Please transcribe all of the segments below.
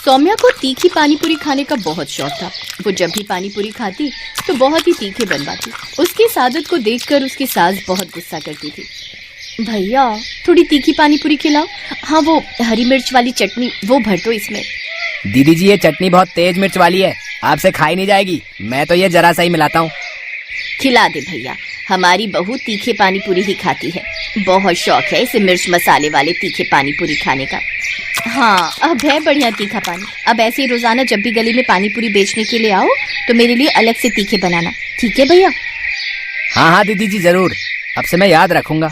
सौम्या को तीखी पानी पूरी खाने का बहुत शौक था। वो जब भी पानी पूरी खाती तो बहुत ही तीखे बनवाती। उसकी इस आदत को देखकर उसकी सास बहुत गुस्सा करती थी। भैया थोड़ी तीखी पानी पूरी खिलाओ। हाँ वो हरी मिर्च वाली चटनी वो भर दो इसमें। दीदी जी ये चटनी बहुत तेज मिर्च वाली है, आपसे खाई नहीं जाएगी। मैं तो ये जरा सा ही मिलाता हूँ। खिला दे भैया, हमारी बहू तीखे पानी पूरी ही खाती है। बहुत शौक है इसे मिर्च मसाले वाले तीखे पानी पूरी खाने का। हाँ अब है बढ़िया तीखा पानी। अब ऐसे ही रोजाना जब भी गली में पानी पूरी बेचने के लिए आओ तो मेरे लिए अलग से तीखे बनाना, ठीक है भैया? हाँ हाँ दीदी जी जरूर, अब से मैं याद रखूंगा।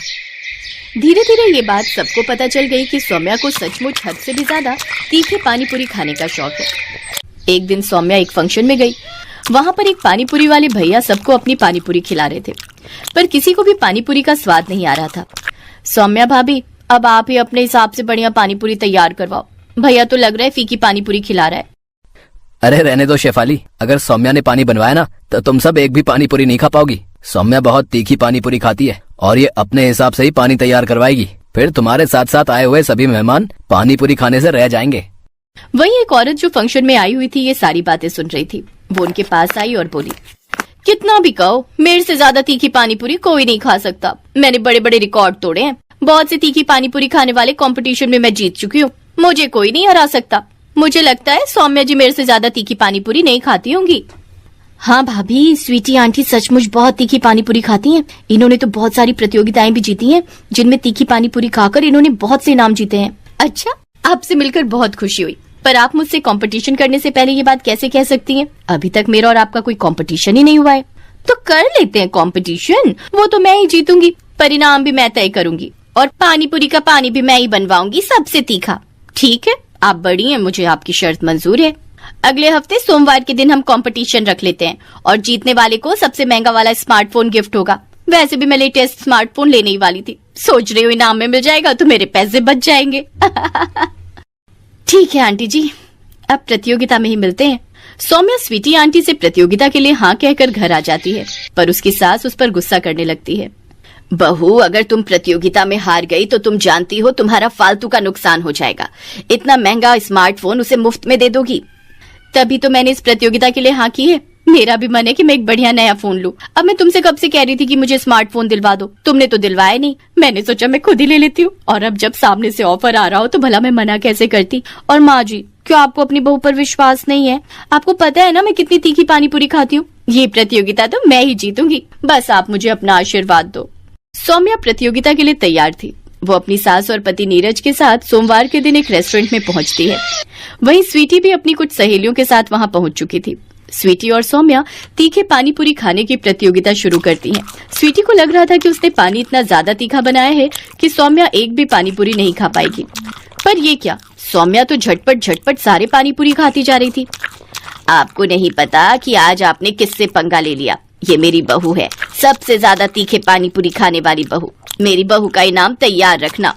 धीरे धीरे ये बात सबको पता चल गई कि सौम्या को सचमुच हद से भी ज्यादा तीखे पानी पूरी खाने का शौक है। एक दिन सौम्या एक फंक्शन में गई। वहाँ पर एक पानी पूरी वाले भैया सबको अपनी पानी पूरी खिला रहे थे, पर किसी को भी पानी पूरी का स्वाद नहीं आ रहा था। सौम्या भाभी अब आप ही अपने हिसाब से बढ़िया पानी पूरी तैयार करवाओ, भैया तो लग रहा है फीकी पानी पूरी खिला रहा है। अरे रहने दो शेफाली, अगर सौम्या ने पानी बनवाया ना तो तुम सब एक भी पानी पूरी नहीं खा पाओगी। सौम्या बहुत तीखी पानी पूरी खाती है और ये अपने हिसाब से ही पानी तैयार करवाएगी। फिर तुम्हारे साथ साथ आए हुए सभी मेहमान पानी पूरी खाने से रह जाएंगे। वहीं एक औरत जो फंक्शन में आई हुई थी ये सारी बातें सुन रही थी। वो उनके पास आई और बोली, कितना भी कहो मेरे से ज्यादा तीखी पानी पूरी कोई नहीं खा सकता। मैंने बड़े बड़े रिकॉर्ड तोड़े हैं। बहुत से तीखी पानी पूरी खाने वाले कंपटीशन में मैं जीत चुकी हूँ। मुझे कोई नहीं हरा सकता। मुझे लगता है सौम्या जी मेरे से ज्यादा तीखी पानी पूरी नहीं खाती होंगी। हाँ भाभी, स्वीटी आंटी सचमुच बहुत तीखी पानी पूरी खाती हैं। इन्होंने तो बहुत सारी प्रतियोगिताएं भी जीती हैं, जिनमें तीखी पानी पूरी खाकर इन्होंने बहुत से इनाम जीते हैं। अच्छा, आपसे मिलकर बहुत खुशी हुई, पर आप मुझसे कंपटीशन करने से पहले ये बात कैसे कह सकती हैं? अभी तक मेरा और आपका कोई कंपटीशन ही नहीं हुआ है। तो कर लेते हैं कंपटीशन। वो तो मैं ही जीतूंगी, परिणाम भी मैं तय करूंगी और पानी पूरी का पानी भी मैं ही बनवाऊंगी सबसे तीखा। ठीक है, आप बड़ी हैं, मुझे आपकी शर्त मंजूर है। अगले हफ्ते सोमवार के दिन हम कंपटीशन रख लेते हैं और जीतने वाले को सबसे महंगा वाला स्मार्टफोन गिफ्ट होगा। वैसे भी मैं लेटेस्ट स्मार्टफोन लेने ही वाली थी। सोच रही हूँ इनाम में मिल जाएगा तो मेरे पैसे बच जाएंगे। ठीक है आंटी जी, अब प्रतियोगिता में ही मिलते हैं। सौम्या स्वीटी आंटी से प्रतियोगिता के लिए हाँ कहकर घर आ जाती है, पर उसकी सास उस पर गुस्सा करने लगती है। बहू, अगर तुम प्रतियोगिता में हार गई तो तुम जानती हो तुम्हारा फालतू का नुकसान हो जाएगा। इतना महंगा स्मार्टफोन उसे मुफ्त में दे दोगी। तभी तो मैंने इस प्रतियोगिता के लिए हाँ की है। मेरा भी मन है कि मैं एक बढ़िया नया फोन लूं। अब मैं तुमसे कब से कह रही थी कि मुझे स्मार्टफोन दिलवा दो, तुमने तो दिलवाया नहीं। मैंने सोचा मैं खुद ही ले लेती हूँ, और अब जब सामने से ऑफर आ रहा हो तो भला मैं मना कैसे करती। और माँ जी, क्यों आपको अपनी बहू पर विश्वास नहीं है? आपको पता है ना मैं कितनी तीखी पानी पूरी खाती हूँ। ये प्रतियोगिता तो मैं ही जीतूंगी, बस आप मुझे अपना आशीर्वाद दो। सौम्या प्रतियोगिता के लिए तैयार थी। वो अपनी सास और पति नीरज के साथ सोमवार के दिन एक रेस्टोरेंट में पहुंचती है। वहीं स्वीटी भी अपनी कुछ सहेलियों के साथ वहां पहुंच चुकी थी। स्वीटी और सौम्या तीखे पानी पूरी खाने की प्रतियोगिता शुरू करती हैं। स्वीटी को लग रहा था कि उसने पानी इतना ज्यादा तीखा बनाया है कि सौम्या एक भी पानी पूरी नहीं खा पाएगी। पर ये क्या, सौम्या तो झटपट झटपट सारे पानी पूरी खाती जा रही थी। आपको नहीं पता कि आज आपने किससे पंगा ले लिया। ये मेरी बहू है, सबसे ज्यादा तीखे पानी पूरी खाने वाली बहू। मेरी बहू का इनाम तैयार रखना।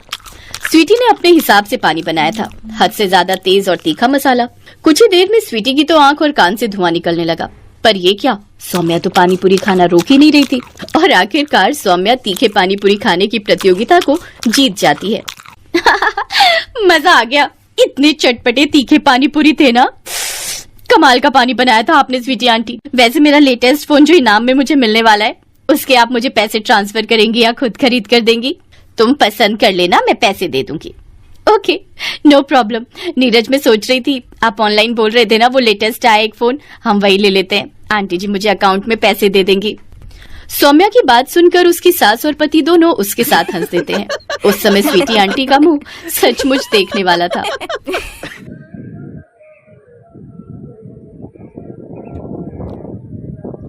स्वीटी ने अपने हिसाब से पानी बनाया था, हद से ज्यादा तेज और तीखा मसाला। कुछ ही देर में स्वीटी की तो आंख और कान से धुआं निकलने लगा। पर ये क्या, सौम्या तो पानी पूरी खाना रोक ही नहीं रही थी, और आखिरकार सौम्या तीखे पानी पूरी खाने की प्रतियोगिता को जीत जाती है। मजा आ गया, इतने चटपटे तीखे पानी पूरी थे ना। कमाल का पानी बनाया था आपने स्वीटी आंटी। वैसे मेरा लेटेस्ट फोन जो इनाम में मुझे मिलने वाला है, उसके आप मुझे पैसे ट्रांसफर करेंगी या खुद खरीद कर देंगी? तुम पसंद कर लेना, मैं पैसे दे दूंगी। Okay, no problem. नीरज में सोच रही थी, आप ऑनलाइन बोल रहे थे ना वो लेटेस्ट आया एक फोन, हम वही ले लेते हैं। आंटी जी मुझे अकाउंट में पैसे दे देंगी। सौम्या की बात सुनकर उसकी सास और पति दोनों उसके साथ हंस देते हैं। उस समय स्वीटी आंटी का मुंह सचमुच देखने वाला था।